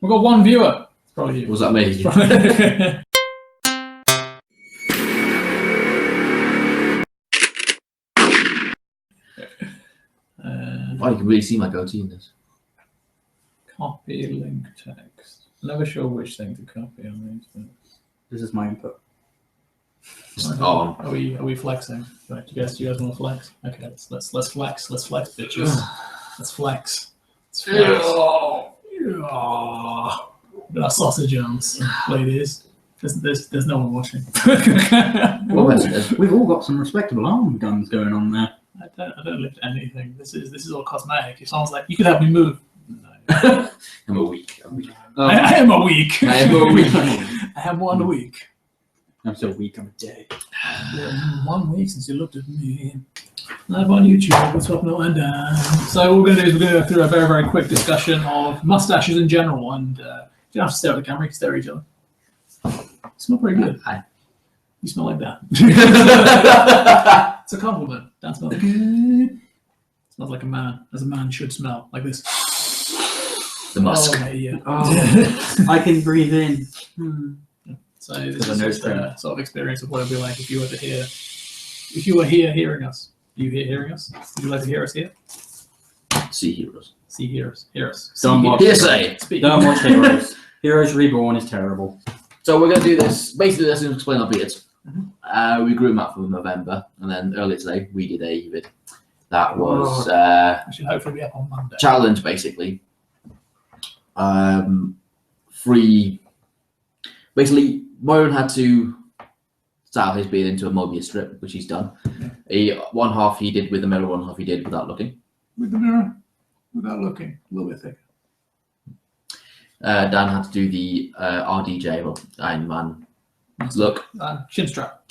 We've got one viewer. It's probably you. Was that me? Oh, you can really see my goatee in this. Copy link text. Never sure which thing to copy on these. But... This is my input. Oh. Are we flexing? Right, do you guys want to flex? Okay, let's flex. Let's flex, bitches. Let's flex. Let's flex. Our sausage arms, ladies. There's no one watching. We've all got some respectable arm guns going on there. I don't lift anything. This is all cosmetic. If someone's like, you could help me move. No. I'm a weak. I am a week. I am a week. I have 1 week. I'm so weak, I'm a day. 1 week since you looked at me. Live on YouTube, what's up, no and down. So what we're going to do is we're going to go through a very, very quick discussion of mustaches in general. And you don't have to stare at the camera, you can stare at each other. You smell pretty good. Hi. You smell like that. It's a compliment. Dan smells good. Smells like a man, as a man should smell, like this. The musk. Oh, yeah. I can breathe in. So this is just a sort of experience of what it'd be like if you were here hearing us. Are you here hearing us? Would you like to hear us here? See heroes. See heroes. Hear us. Don't watch Hearsay. Don't watch Heroes. Heroes Reborn is terrible. So we're going to do this. Basically, let's explain our beards. We grew them out for Movember, and then earlier today we did a vid. That was I should hopefully be up on Monday. Challenge, basically. Free. Basically, Myron had to style his beard into a Mobius strip, which he's done. One half he did with the mirror, one half he did without looking. With the mirror, without looking, a little bit thicker. Dan had to do the RDJ, well, Iron Man look. Chin strap.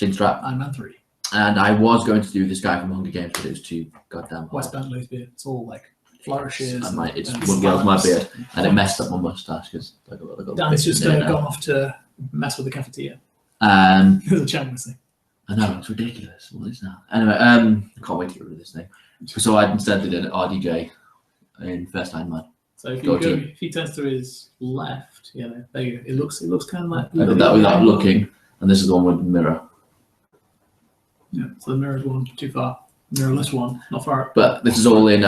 Iron Man 3. And I was going to do this guy from Hunger Games, but it was too goddamn hard. Wes Bentley's beard. It's all like flourishes. It's one girl's my beard, and it messed up my mustache because I got Dan's just gone off to mess with the cafeteria. There's a channel missing. I know, it's ridiculous. What is that? Anyway, I can't wait to get rid of this thing. So I instead did an RDJ in first Iron Man. So if he turns to his left, there you go. It looks kind of like. I did that without looking, and this is the one with the mirror. Yeah, so the mirror's one too far. Mirrorless one, not far. But this is all in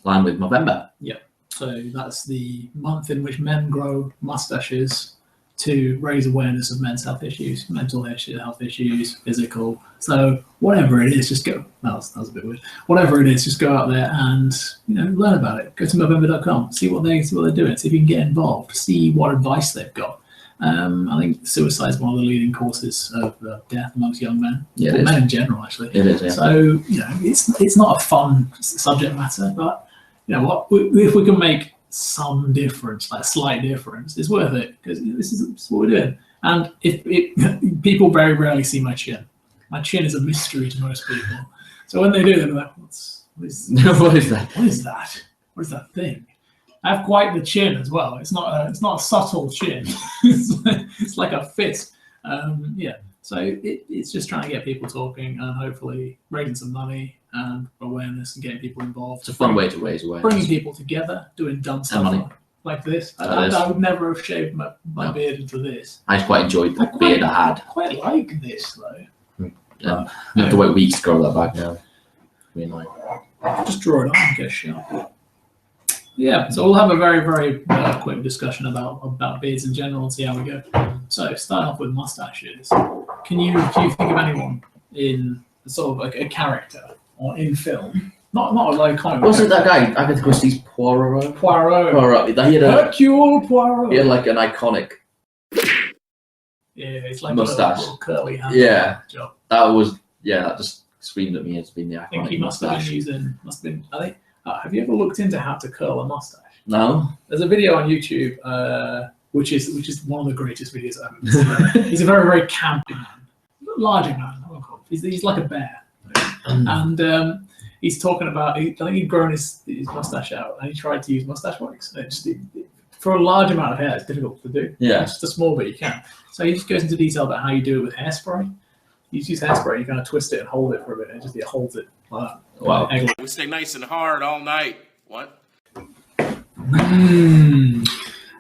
line with Movember. Yeah. So that's the month in which men grow mustaches to raise awareness of men's health issues, mental health issues, physical. So whatever it is, just go. That was a bit weird. Whatever it is, just go out there and learn about it. Go to Movember.com, see what they're doing, see if you can get involved, see what advice they've got. I think suicide is one of the leading causes of death amongst young men, men in general, actually. It is, yeah. So it's not a fun subject matter, but you know what? If we can make some difference, like a slight difference, it's worth it because this is what we're doing. And people very rarely see my chin. My chin is a mystery to most people. So when they do, they're like, what is that? What is that? What is that? What is that thing? I have quite the chin as well. It's not a subtle chin. it's like a fist. So it's just trying to get people talking and hopefully raising some money and awareness and getting people involved. It's a fun way to raise awareness. Bringing people together, doing dumb stuff like this. I would never have shaved my beard into this. I just quite enjoyed the beard I had. I quite like this though. You have to wait weeks to grow that back now. Just draw it on and get sharp. Yeah, so we'll have a very, very quick discussion about beards in general and see how we go. So, starting off with mustaches, do you think of anyone in sort of like a character or in film? Not like iconic. Wasn't that guy Agatha Christie's Poirot? Poirot. He had Hercule Poirot. He had like an iconic. Yeah, it's like mustache. A little curly hair. Yeah, job. That just screamed at me as being the iconic. I think he must have been. I think. Have you ever looked into how to curl a mustache? No. There's a video on YouTube, which is one of the greatest videos I've ever seen. He's a very, very campy man, larger man. He's like a bear, and he's talking about. I think he'd grown his mustache out, and he tried to use mustache wax. For a large amount of hair, it's difficult to do. Yeah. Just a small bit you can. So he just goes into detail about how you do it with hairspray. You use hairspray, you kind of twist it and hold it for a bit, and it holds it like that. Wow. We stay nice and hard all night. What?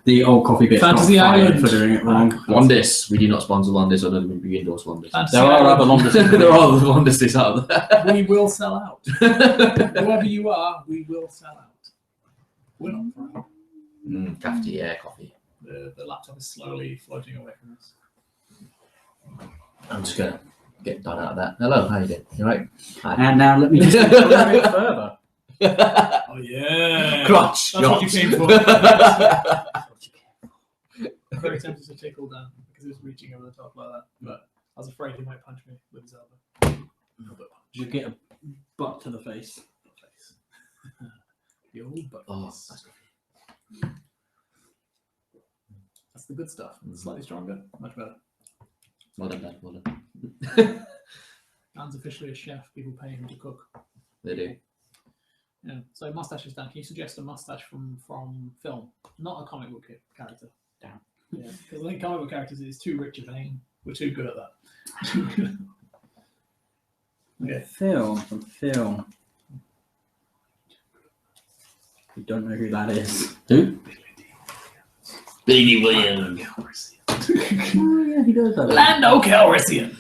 The old coffee bit got Fantasy fired Island. for doing it wrong. Londis. We do not sponsor Londis, or don't we endorse Londis. Fantasy There are other Island. Londis. There are other Londises out there. We will sell out. Whoever you are, we will sell out. We're not proud. Cafetiere coffee. The laptop is slowly floating away from us. I'm just gonna get done out of that. Hello, how you doing? You right? And now let me just go a bit further. Oh yeah. Crotch. That's what you crotch. came for. I'm very tempted to tickle Dan because he was reaching over the top like that, but I was afraid he might punch me with his elbow. You get a butt to the face. The old butt. Oh, face. that's good. That's the good stuff. Slightly stronger, much better. Well done, Dad. Well done. Dan's officially a chef. People pay him to cook. They do. Yeah. So mustaches, Dan. Can you suggest a mustache from film, not a comic book character? Damn. Yeah, because I think comic book characters is too rich a vein. We're too good at that. Okay. Film. You don't know who that is. Who? Biggie Williams. Oh yeah, he does that. Lando Calrissian.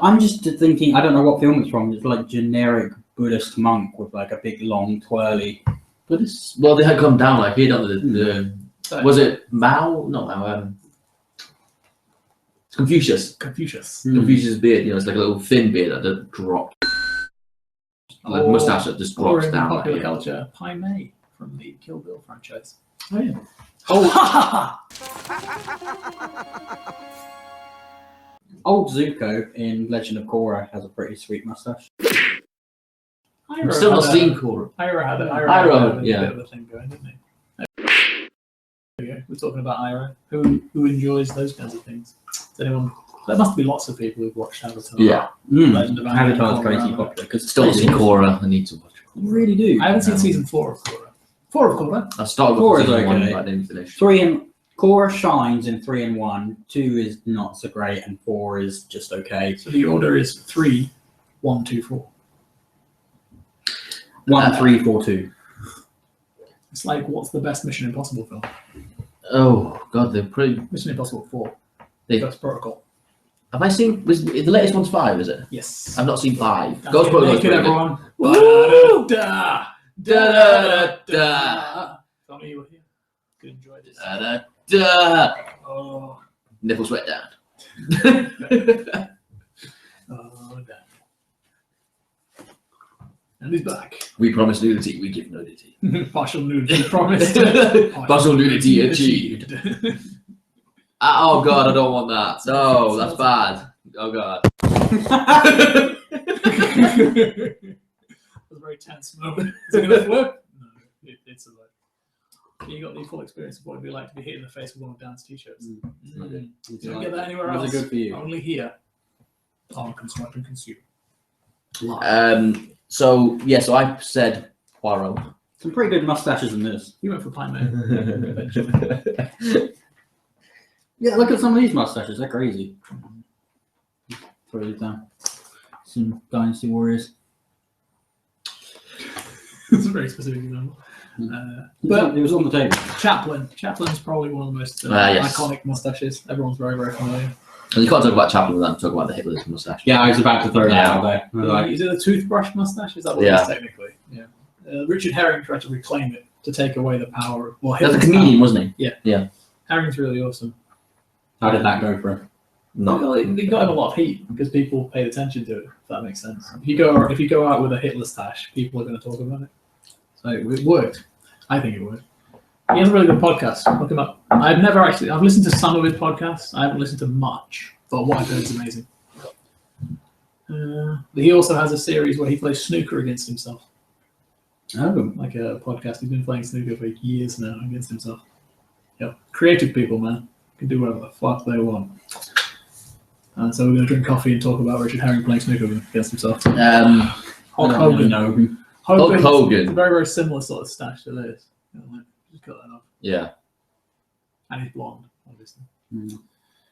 I'm just thinking, I don't know what film it's from. It's like generic Buddhist monk with like a big long twirly. But it's, well, they had come down like he done the was it Mao? Not Mao. It's Confucius. Confucius. Confucius' beard. You know, it's like a little thin beard that just dropped. Like mustache that just Or drops in down. popular Like, yeah. culture, Pai Mei from the Kill Bill franchise. Oh yeah. Old Zuko in Legend of Korra has a pretty sweet mustache. I've still not seen Korra. Ira had it. Ira, had yeah. a bit of a thing going, didn't he? There we go. We're talking about Ira. Who enjoys those kinds of things? Does anyone? There must be lots of people who've watched Avatar. Yeah. Legend of Aang, Avatar's Korra, crazy Avatar. popular because Still not seen Korra. I need to watch it. You really do. I haven't seen season 4 of Korra. 4 of Korra. I started Korra's with season 1, okay. but I didn't finish. Korra shines in 3 and 1. 2 is not so great, and 4 is just okay. So the order is 3, 1, 2, 4. 1, 3, 4, 2. It's like, what's the best Mission Impossible film? Oh God, they're pretty. Mission Impossible 4. They- Ghost Protocol. Have I seen? Was the latest one's 5? Is it? Yes. I've not seen 5. That's Ghost it. Protocol. Naked, everyone. Woo! Da, Da da da If only you were here. Could enjoy this. da da da. Oh, Nipple sweat down. oh, damn. And he's back. We promise nudity, we give nudity. Partial nudity promised. Partial nudity achieved. Oh God, I don't want that. No, that's bad. Oh God. It was a very tense moment. Is it going to work? No, it's a lot. You got the full experience of what it'd be like to be hit in the face with one of Dan's t-shirts. Okay. You don't get that anywhere Was else. it good for you? Only here. On Construct and Consume. So yeah, so I said Poirot. Some pretty good mustaches in this. You went for Pine Man. Eventually. Yeah, look at some of these mustaches. They're crazy. Throw it down. Some Dynasty Warriors. It's a very specific example. But it was on the table. Chaplin's probably one of the most Yes. iconic mustaches. Everyone's very, very familiar. And you can't talk about Chaplin without talking about the Hitler's mustache. Yeah, I was about to throw that out there. I was like, Is it a toothbrush mustache? Is that what it Yeah. is technically? Yeah. Richard Herring tried to reclaim it to take away the power of. Well, That's a Hitler's comedian, wasn't he? power. Herring's really awesome. how did that go for him? No. He got him a lot of heat because people paid attention to it. If that makes sense. If you go out with a Hitler stash, people are going to talk about it. So it worked. I think it worked. He has a really good podcast. Look him up. I've listened to some of his podcasts. I haven't listened to much, but what I've heard is amazing. But he also has a series where he plays snooker against himself. Oh, Like a podcast. He's been playing snooker for years now against himself. Yep. Creative people, man. Can do whatever the fuck they want. And so we're going to drink coffee and talk about Richard Herring playing snooker against himself. Hulk Hogan. No. Hulk Hogan. It's a very, very similar sort of stash to this. Just cut that off. Yeah, And he's blonde, obviously.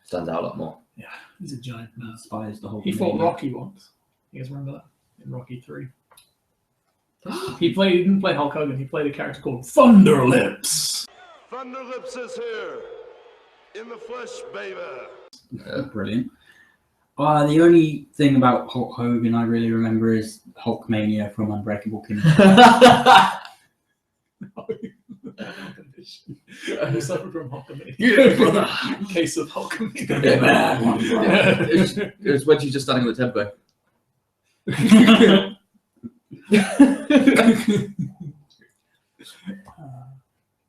stands out a lot more. Yeah, he's a giant man. Inspires the whole He fought media. Rocky once. You guys remember that? In Rocky 3. He didn't play Hulk Hogan, he played a character called Thunder Lips. Thunderlips is here. In the flesh, baby. Brilliant. The only thing about Hulk Hogan I really remember is Hulkmania from Unbreakable Kimmy. You suffered from Hulkamania. Yeah, brother. Case of Hulkamania. It was when she's just standing on the tempo.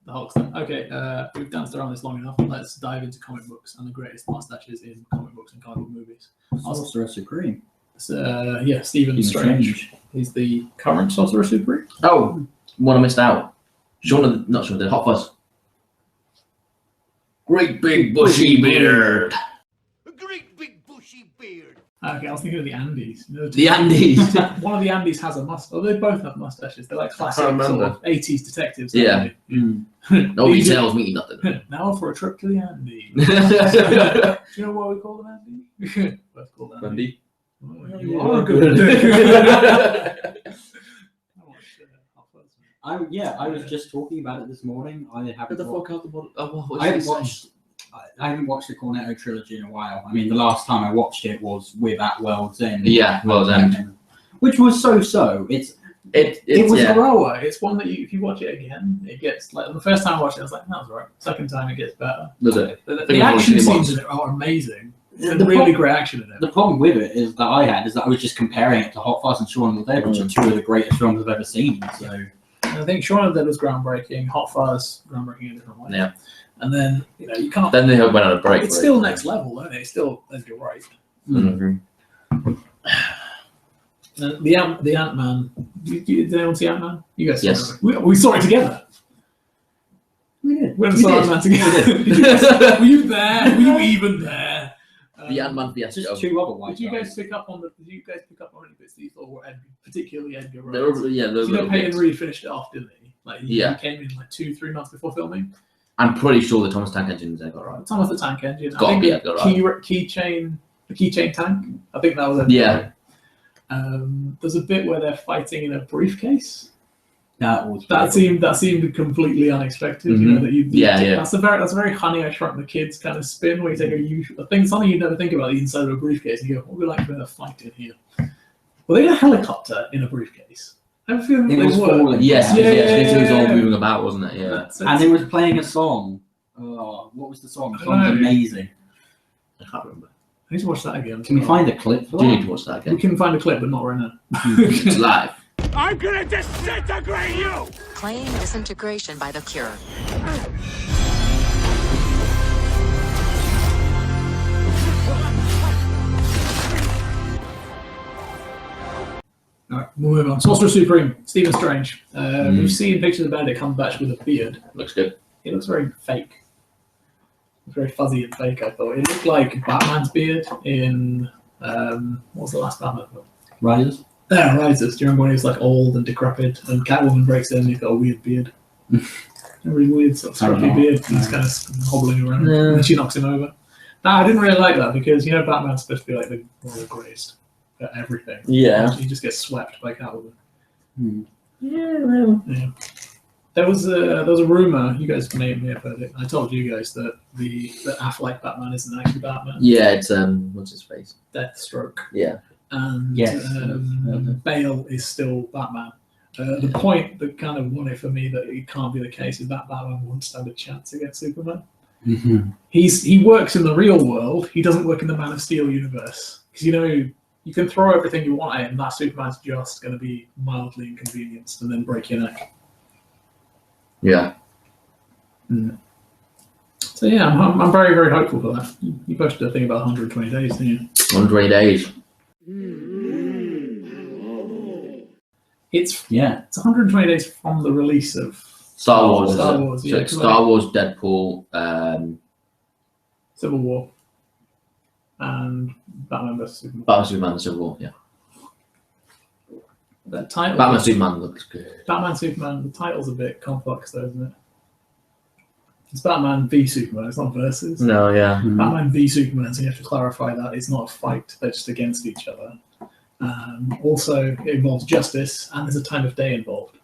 The Hulk's done. Okay, we've danced around this long enough. Let's dive into comic books and the greatest mustaches in comic books and comic book movies. Sorcerer Supreme. Yeah, Stephen Strange. He's the current Sorcerer Supreme. Oh, one I missed out. Not Shaun of the Hot Fuzz. Great big bushy beard. A great big bushy beard. Okay, I was thinking of the Andes. You know, The Andes. one of the Andes has a mustache. Oh, they both have mustaches. They're like classic sort remember. of 80s detectives. Yeah. Nobody tells me nothing. Now for a trip to the Andes. Do you know what we call them, Andy? Let's call them Bundy. Oh, you are good. I was just talking about it this morning. I haven't watched the Cornetto trilogy in a while. I mean, the last time I watched it was with At World's End. Yeah, World's End. Which was so. It was a grower. It's one that if you watch it again, it gets like the first time I watched it, I was like, that was right. Second time, it gets better. Was it? The action scenes in it are amazing. There's really great action in it. The problem with it is that I was just comparing it to Hot Fuzz and Shaun of the Dead, which are two of the greatest films I've ever seen. So I think Shaun of the Dead was groundbreaking. Hot Fuzz, groundbreaking in a different way. Yeah. And then you can't. Then they went on a break. It's still next level, though. It's still, you're right. Mm-hmm. The Ant-Man. Did anyone see Ant-Man? You guys saw Yes. it. We saw it together. we did. We saw Ant-Man together. Were you there? Were you even there? The Ant-Man Fiasco. Just two other white Did you guys guys. pick up on any bits that you thought were particularly Edgar Wright? There were, yeah, those You know, little Peyton bits. Reed finished it off, didn't he? Like he Yeah. came in like 2-3 months before filming. I'm pretty sure the Thomas Tank Engine they got right. Thomas the Tank Engine. Gotta be Edgar Wright. The keychain tank. I think that was Edgar Yeah. Wright. There's a bit where they're fighting in a briefcase. That seemed completely unexpected. You know that you. Yeah. That's a very Honey I Shrunk the Kids kind of spin where you take a thing, something you never think about the inside of a briefcase, and you go, "What would we like for a fight in here?" Well, they had a helicopter in a briefcase. I have a feeling It they was were. falling. Yes, Yeah. it was all moving about, wasn't it? Yeah. And it was playing a song. Oh, what was the song? The I song was don't know. amazing. I can't remember. I need to watch that again. Can we find a clip for Do you that? need to watch that We again? can find a clip, but not right now. It's live. I'm gonna disintegrate you! Claim disintegration by the Cure. All right, we'll move on. Sorcerer Supreme, Stephen Strange. We've seen pictures of Benedict Cumberbatch with a beard. Looks good. It looks very fake. It's very fuzzy and fake, I thought. It looked like Batman's beard in, what was the last Batman film? Riders? Yeah, Rises. Do you remember when he was like old and decrepit and Catwoman breaks in and he's got a weird beard? A really weird sort of I don't scruffy know. beard. And he's kind of hobbling around. Yeah. And then she knocks him over. No, I didn't really like that because, Batman's supposed to be like one of the greatest at everything. Yeah. He just gets swept by Catwoman. Yeah, well. Yeah. There was a rumor. You guys may have heard it. I told you guys that the Affleck Batman isn't actually Batman. Yeah, it's what's his face? Deathstroke. Yeah. And Yes. Bale is still Batman. The point that kind of won it for me that it can't be the case is that Batman won't stand a chance against Superman. Mm-hmm. He works in the real world. He doesn't work in the Man of Steel universe because you can throw everything you want at him. That Superman's just going to be mildly inconvenienced and then break your neck. Yeah. So yeah, I'm very, very hopeful for that. You posted a thing about 120 days, didn't you? 120 days. It's Yeah. 120 days from the release of Star Wars. is Star it? Wars, So yeah, it's Star Wars, Deadpool, Civil War, and Batman vs Superman. Batman, Superman, Civil War. Yeah. The title, Batman, Superman looks good. Batman Superman. The title's a bit complex, though, isn't it? It's Batman v Superman. It's not versus. No, yeah. Batman v Superman. So you have to clarify that it's not a fight; they're just against each other. Also, it involves justice, and there's a time of day involved.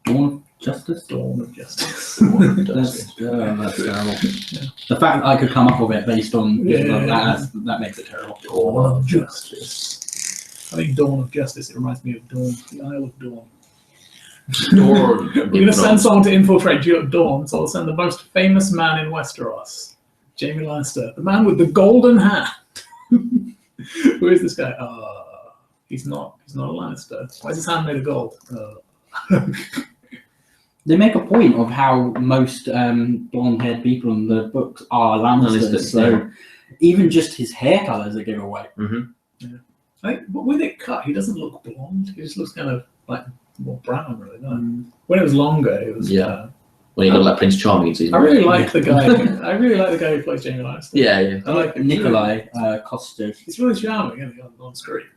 Dawn of Justice? Dawn of Justice. That's terrible. The fact that I could come up with it based on that makes it terrible. Dawn of Justice. I think Dawn of Justice, it reminds me of Dawn, the Isle of Dawn. We're going to send someone to infiltrate Dawn, so I'll send the most famous man in Westeros, Jaime Lannister, the man with the golden hand. Who is this guy? He's not a Lannister. Why is his hand made of gold? They make a point of how most blonde-haired people in the books are Lannisters, so even just his hair colour is a giveaway. Yeah. I think, but with it cut, he doesn't look blonde. He just looks kind of like more brown, really. When it was longer, it was. When he looked like Prince Charming. I really like the guy. I really like the guy who plays Jaime Lannister. Yeah. I like Nikolai Costa. He's really charming, isn't he, on screen?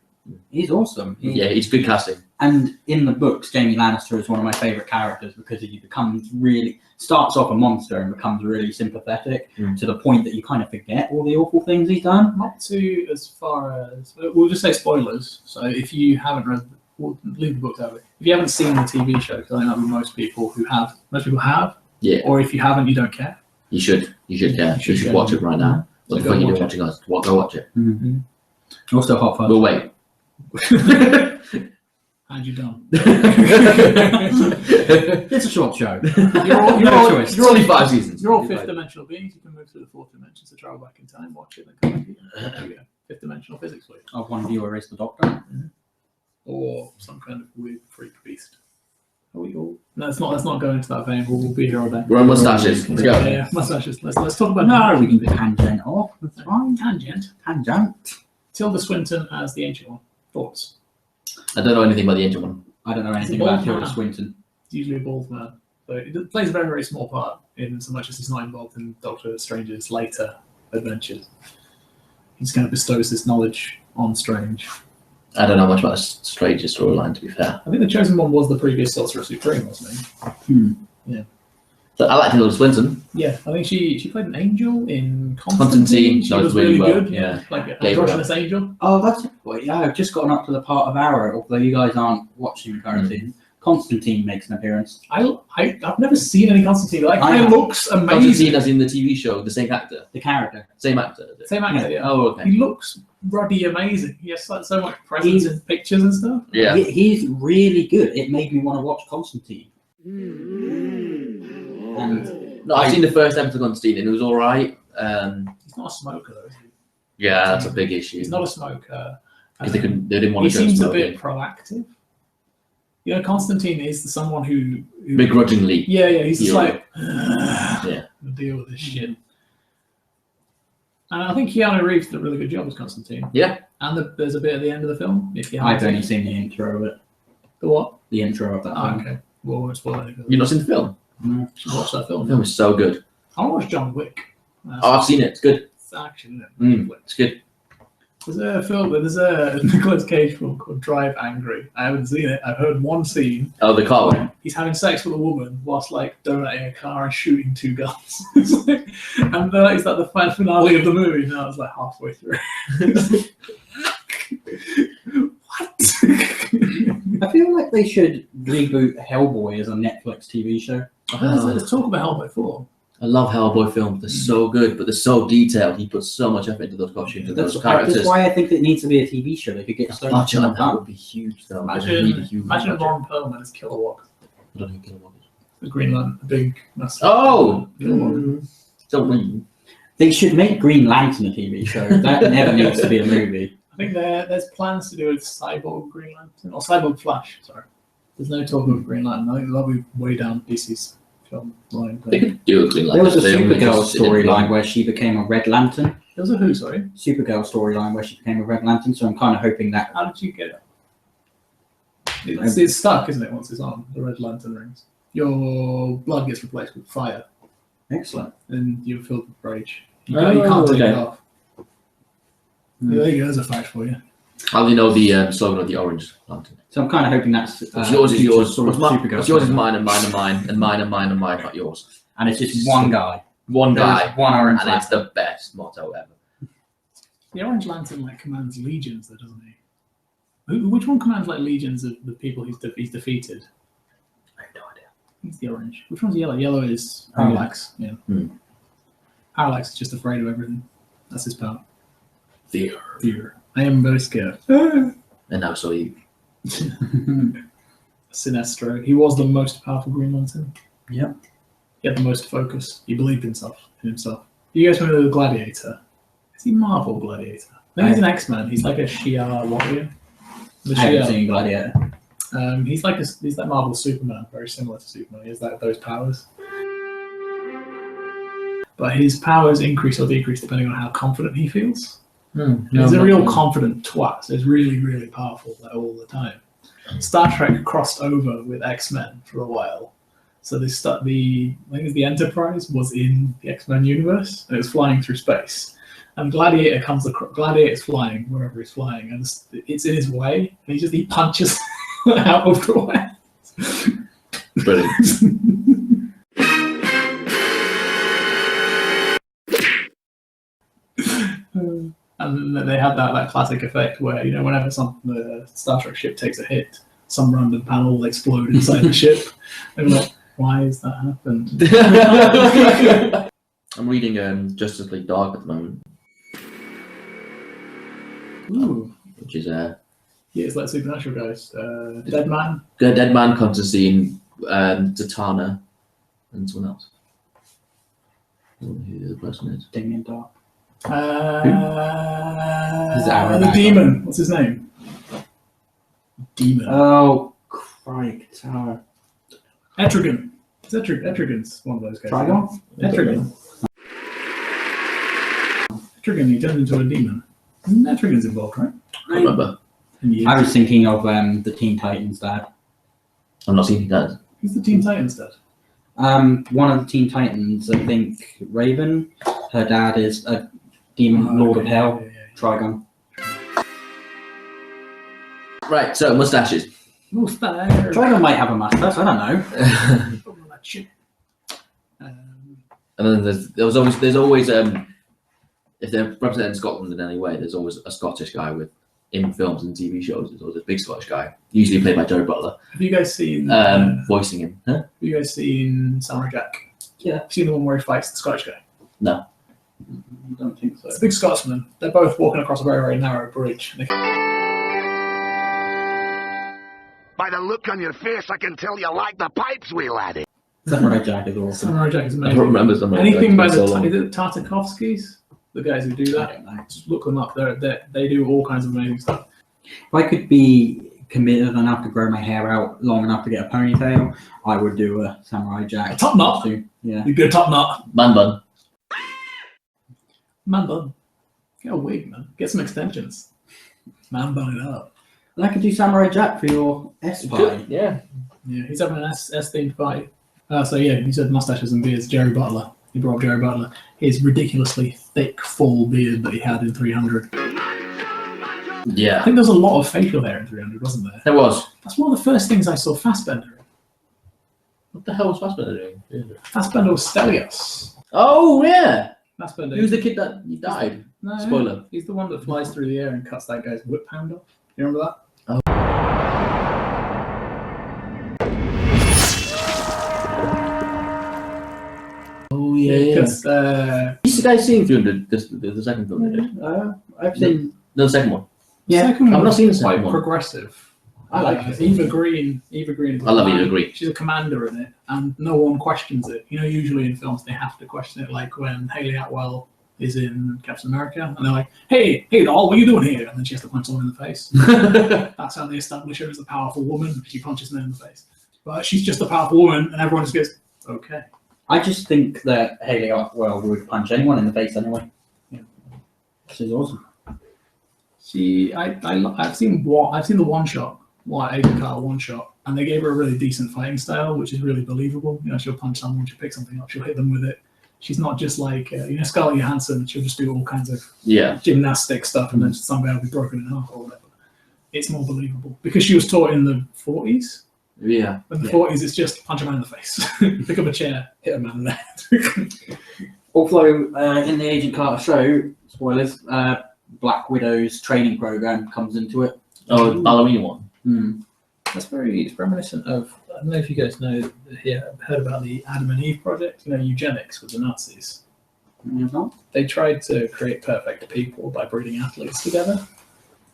He's awesome. He's good casting. And in the books, Jaime Lannister is one of my favourite characters because he starts off a monster and becomes really sympathetic to the point that you kind of forget all the awful things he's done. Not too as far as we'll just say spoilers. So if you haven't read, we'll leave the book out. If you haven't seen the TV show, because I think that'll be most people have. Yeah. Or if you haven't, you don't care. You should care. You should watch it right now. What the fuck are you doing watching us? Go watch it. Also, hot fuzz. We'll wait. How'd you done? It's a short show. You're only 5 seasons. You're all fifth dimensional beings. You can move through the fourth dimension to travel back in time, watch it, and come back here. There we go. Fifth dimensional physics for you. Of one of you erase the Doctor. Or some kind of weird freak beast. Are we all? No, let's not go into that vein. We'll be here all day. We're on mustaches. Let's go. Yeah, mustaches. Let's talk about. No, we can tangent off. That's fine. Tangent. Tilda Swinton as the Ancient One. Thoughts? I don't know anything about the Ancient One. I don't know anything about Tilda Swinton. He's usually a bald man. So it plays a very, very small part in so much as he's not involved in Doctor Strange's later adventures. He just kind of bestows this knowledge on Strange. I don't know much about Strange's storyline, to be fair. I think the Chosen One was the previous Sorcerer Supreme, wasn't he? Yeah. So I like Tilda Swinton. Yeah, I think she played an angel in Constantine. She was really well. good. Yeah. Like an androgynous angel. Oh, that's a point. Yeah, I've just gotten up to the part of Arrow, although you guys aren't watching currently. Constantine makes an appearance. I've never seen any Constantine. Like, he looks amazing. Constantine as in the TV show, the same actor. The character. Same actor, is it? Same actor, yeah. Oh, okay. He looks ruddy amazing. He has so much presence in pictures and stuff. Yeah. He's really good. It made me want to watch Constantine. And No, I've seen the first episode of Constantine and it was alright. He's not a smoker, though, is he? Yeah, that's a big issue. He's not a smoker. Because they didn't want He to go seems smoking. a bit proactive. You know, Constantine is someone who Begrudgingly. Yeah, he's just like, yeah, deal with this shit. And I think Keanu Reeves did a really good job as Constantine. Yeah. And there's a bit at the end of the film. If you I've only seen the intro of it. The what? The intro of that Oh, film. okay. Well, I won't spoil anything. You've not seen the film? No. Should watch that The film. film is so good. I want to watch John Wick. Oh, I've seen it. It's good. It's action, isn't it? It's good. There's a Nicolas Cage film called Drive Angry. I haven't seen it. I've heard one scene. Oh, the car one. He's having sex with a woman whilst like donating a car and shooting 2 guns. It's like, and is that the final finale of the movie? No, I was like halfway through. What? I feel like they should reboot Hellboy as a Netflix TV show. Let's talk about Hellboy 4. I love Hellboy films. They're so good, but they're so detailed. He puts so much effort into those costumes and those characters. That's why I think it needs to be a TV show. They could get The budget on that would be huge, though. Imagine Ron Perlman as Kilowog. I don't know who Kilowog is. The Green Lantern, the big massive. Oh! Kilowog. Don't They should make Green Lantern a TV show. That never needs to be a movie. I think there's plans to do with Cyborg Green Lantern, or Cyborg Flash, sorry. There's no talk of Green Lantern. I think that'll be way down DC's film line. They could do a Green There Lantern. was a Supergirl storyline where she became a Red Lantern. There was a who, sorry? Supergirl storyline where she became a Red Lantern, so I'm kind of hoping that... How did you get it? It's stuck, isn't it, once it's on, the Red Lantern rings. Your blood gets replaced with fire, Excellent. and you're filled with rage. You can't take it off. There you go, there's a fact for you. How do you know the slogan of the Orange Lantern? So I'm kind of hoping that's... yours is yours. Sort of What's yours is mine, and mine, and mine, and mine, and mine, and mine, not yours. And it's just one guy. One guy. There's one Orange And Lantern. it's the best motto ever. The Orange Lantern like commands legions, though, doesn't he? Which one commands like legions of the people he's defeated? I have no idea. He's the orange. Which one's yellow? Yellow is Oh, yeah. Parallax. Yeah. Parallax is just afraid of everything. That's his power. Fear. Fear. I am very scared. And now so you. Sinestro. He was the most powerful Green Lantern. Yep. He had the most focus. He believed in himself. You guys remember the Gladiator? Is he Marvel Gladiator? I think he's an X-Men. He's like a Shi'ar warrior. The I haven't Shi'ar. seen Gladiator. He's like Marvel Superman, very similar to Superman. He has those powers. But his powers increase or decrease depending on how confident he feels. He's a real confident twat, so he's really, really powerful all the time. Star Trek crossed over with X-Men for a while. So I think the Enterprise was in the X-Men universe, and it was flying through space. And Gladiator's flying wherever he's flying, and it's in his way, and he punches out of the way. Brilliant. And they had that classic effect where, whenever the Star Trek ship takes a hit, some random panel will explode inside the ship. And we're like, why has that happened? I'm reading Justice League Dark at the moment. Ooh. Which is Yeah, it's like Supernatural guys. Dead Man. Dead Man comes to scene, Zatanna, and someone else. I don't know who the other person is. Damien Dark. The demon. What's his name? Demon. Oh, Craig Tower. Etrigan. Etrigan's one of those guys. Trigon? Etrigan. Etrigan, he turned into a demon. Etrigan's involved, right? I can't remember. I was thinking of the Teen Titans dad. I'm not seeing that. Who's the Teen Titans dad? One of the Teen Titans, I think Raven. Her dad is a demon, Lord of Hell, Trigon. Right, so mustaches. Moustache. Trigon might have a mustache, I don't know. And then there's always if they're representing Scotland in any way, there's always a Scottish guy in films and TV shows. There's always a big Scottish guy, usually played by Joe Butler. Have you guys seen voicing him? Huh? Have you guys seen Samurai Jack? Yeah. Have you seen the one where he fights the Scottish guy? No. I don't think so. It's a big Scotsman. They're both walking across a very, very narrow bridge. By the look on your face, I can tell you like the pipes, wee laddie. Samurai Jack is awesome. Samurai Jack is I amazing. don't remember some. Anything by so the long. is it Tartakovskys? The guys who do I that. don't know. Just look them up. They do all kinds of amazing stuff. If I could be committed enough to grow my hair out long enough to get a ponytail, I would do a Samurai Jack. A top knot? costume. Yeah. You get a top knot. Man bun. Man bun. Get a wig, man. Get some extensions. Man bun it up. And I could do Samurai Jack for your S party. Yeah. Yeah, he's having an S themed party. So yeah, you said mustaches and beards. Jerry Butler. He brought up Jerry Butler. His ridiculously thick, full beard that he had in 300. I Yeah. think there was a lot of facial hair in 300, wasn't there? There was. That's one of the first things I saw Fassbender in. What the hell was Fassbender doing? Fassbender was Stelios. Oh yeah. Fassbender. He was the kid that died. No, Spoiler. He's the one that flies through the air and cuts that guy's whip hand off. You remember that? Oh yeah. Because These guys seen 300. The second film they did. I've seen. No, the second one. Yeah. second one I've not was seen the second quite one. progressive. I like it. Eva Green. Eva Green. Is I love the Eva man. Green. She's a commander in it, and no one questions it. Usually in films they have to question it, like when Hayley Atwell is in Captain America, and they're like, "Hey, doll, what are you doing here?" And then she has to punch someone in the face. That's how they establish her as a powerful woman. She punches men in the face, but she's just a powerful woman, and everyone just goes, "Okay." I just think that Hayley Atwell would punch anyone in the face anyway. Yeah. She's awesome. I've seen the one shot, Agent Carter one shot, and they gave her a really decent fighting style, which is really believable. She'll punch someone, she'll pick something up, she'll hit them with it. She's not just like Scarlett Johansson. She'll just do all kinds of gymnastic stuff, and then some guy will be broken in half or whatever. It's more believable because she was taught in the 40s. Yeah. In the 40s, it's just punch a man in the face, pick up a chair, hit a man in the head. Although in the Agent Carter show, spoilers, Black Widow's training program comes into it. Oh, the Halloween one. It's reminiscent of don't know if you guys know, heard about the Adam and Eve project, eugenics with the Nazis. They tried to create perfect people by breeding athletes together.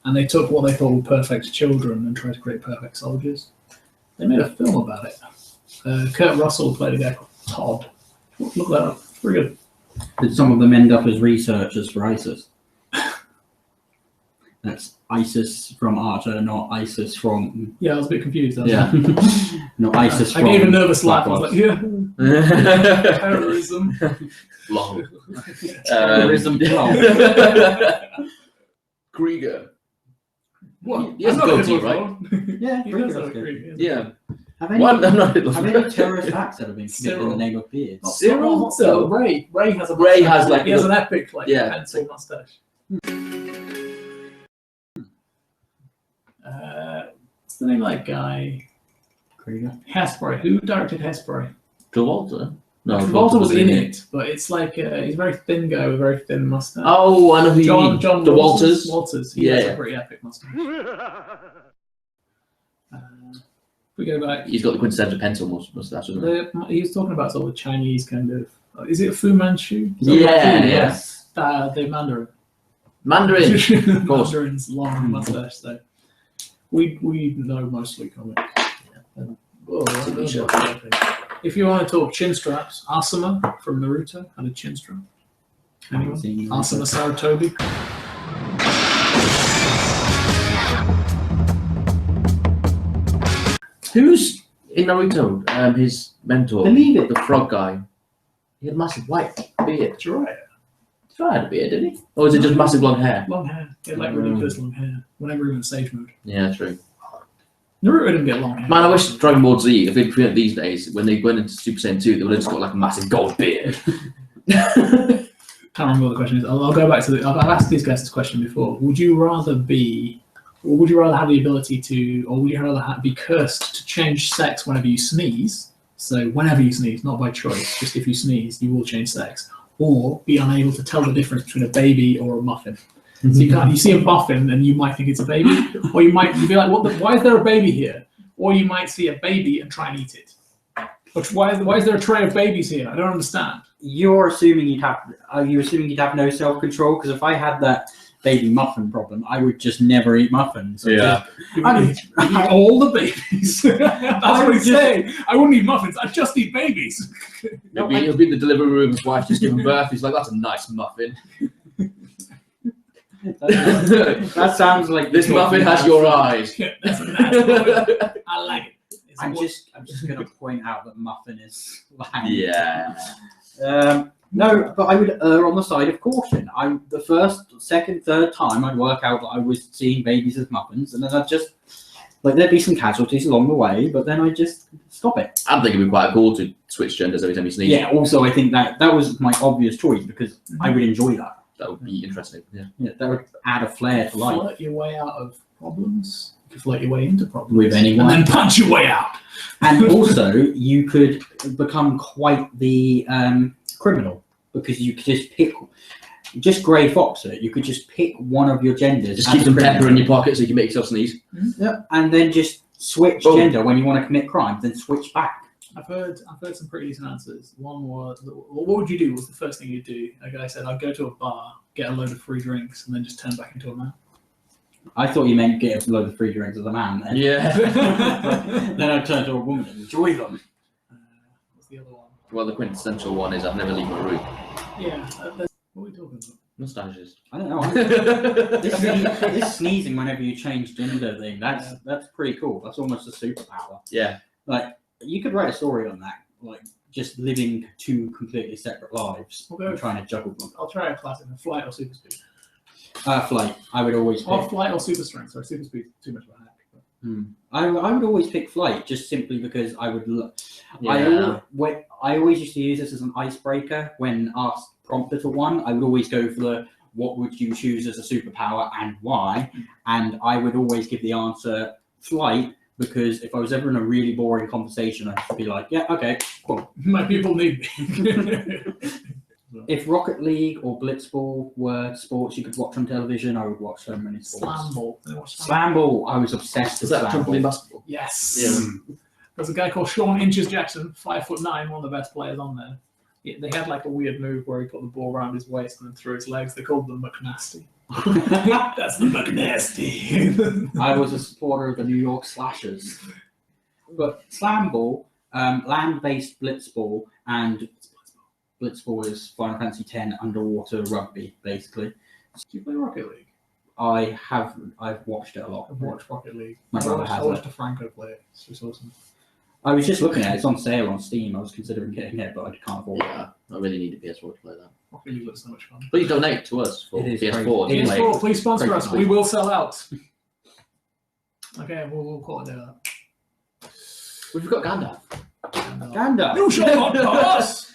And they took what they thought were perfect children and tried to create perfect soldiers. They made a film about it. Kurt Russell played a guy called Todd. Look that up. It's pretty good. Did some of them end up as researchers for ISIS? That's ISIS from Archer, not ISIS from... Yeah, I was a bit confused. No, ISIS I from... gave a nervous laugh. I was like, yeah. Terrorism. Long. Terrorism. Krieger. What? He has a I'm not goatee, gonna right? Yeah, He pretty does have a good. creepy- Yeah. Have any, What? I'm not have any terrorist acts that have been committed in Cyril. the name of beard? Cyril? So Ray has a Ray mustache. has, like, he has a- an epic pencil mustache. What's the name of that guy? Krieger. Hairspray. Who directed Hairspray? Travolta? No, Travolta was in it, but it's like he's a very thin guy with a very thin mustache. Oh, I know who you mean. John The Walters. Walters. He has Yeah. a pretty epic mustache. We go back. He's got the quintessential pencil mustache, isn't he? He was talking about sort of Chinese kind of. Is it Fu Manchu? Yeah, yes. The Mandarin. Mandarin. Of course. Mandarin's long mustache. So we know mostly comics. If you want to talk chin straps, Asuma from Naruto had a chin strap. Anyone? Asuma Sarutobi. Who's in Naruto? His mentor. Believe it. The frog guy. He had a massive white beard. Jiraiya. Jiraiya had a beard, didn't he? Or was it just massive blonde hair? Long hair. He had like ridiculous long hair. Whenever he was in stage mode. Yeah, true. Naruto didn't get long hair. Man, I wish Dragon Ball Z, if they'd put it these days, when they went into Super Saiyan 2, they would have just got like a massive gold beard. Can't remember what the question is. I'll go back to I've asked these guys this question before. Would you rather have the ability to, or would you rather be cursed to change sex whenever you sneeze? So whenever you sneeze, not by choice, just if you sneeze, you will change sex. Or be unable to tell the difference between a baby or a muffin. So you see a muffin and you might think it's a baby, or you might be like, why is there a baby here? Or you might see a baby and try and eat it. But why is there a tray of babies here? I don't understand. You're assuming you'd have. Are you assuming you'd have no self-control? Because if I had that baby muffin problem, I would just never eat muffins. Yeah. I eat all the babies. That's what he's saying. I wouldn't eat muffins. I'd just eat babies. He'll be in the delivery room, his wife's just giving birth. He's like, that's a nice muffin. That sounds like This muffin has your eyes. That's a nice muffin. I like it. I'm just going to point out that muffin is loud. Yeah. No, but I would err on the side of caution. The first, second, third time I'd work out that I was seeing babies as muffins, and then I'd just there'd be some casualties along the way, but then I'd just stop it. I think it'd be quite cool to switch genders every time you sneeze. Yeah. Also, I think that was my obvious choice because I would enjoy that. That would be interesting. Yeah. That would add a flair to life. Flirt your way out of problems. You could flirt your way into problems. With anyone. And then punch your way out. And also, you could become quite the criminal because you could just pick, just Grey Fox it. You could just pick one of your genders. Just keep some pepper in your pocket so you can make yourself sneeze. Yeah, and then just switch gender when you want to commit crimes. Then switch back. I've heard some pretty decent answers. One was, what would you do? Was the first thing you'd do? A guy said, I'd go to a bar, get a load of free drinks, and then just turn back into a man. I thought you meant get a load of free drinks as a man. Then. Yeah. Then I'd turn to a woman and enjoy them. What's the other one? Well, the quintessential one is I've never leave my room. Yeah. What are we talking about? Mustaches. I don't know. This sneezing whenever you change gender thing, that's pretty cool. That's almost a superpower. Yeah. Like, you could write a story on that, like just living two completely separate lives and trying to juggle them. I'll try a classic, flight or super speed. Flight, I would always pick. Or flight or super strength. Sorry, super speed too much of a hack. I would always pick flight just simply because I would. Yeah. I always used to use this as an icebreaker when asked prompted for one. I would always go for the what would you choose as a superpower and why, and I would always give the answer flight. Because if I was ever in a really boring conversation, I'd be like, yeah, okay, cool. My people need me. If Rocket League or Blitzball were sports you could watch on television, I would watch so many sports. Slam ball. Slam ball. I was obsessed with Is that slam trampoline ball. basketball? Yes. Yeah. There's a guy called Sean Inches Jackson, 5'9", one of the best players on there. They had like a weird move where he put the ball around his waist and then through his legs. They called them McNasty. That's the McNasty. I was a supporter of the New York Slashers. But slam ball, land-based blitzball, and blitzball is Final Fantasy X underwater rugby, basically. Do you play Rocket League? I've watched it a lot. I've watched Rocket League. My brother I has watched it. DeFranco play it. It's just awesome. I was just looking at it. It's on sale on Steam. I was considering getting it, but I can't afford it. Yeah, I really need a PS4 to play that. Rocket League looks so much fun. Please donate to us for It is PS4. great. to play. PS4, please sponsor Great us. night. We will sell out. Okay, we'll call it there. We've got Gandalf. And, Gandalf. You shall not pass!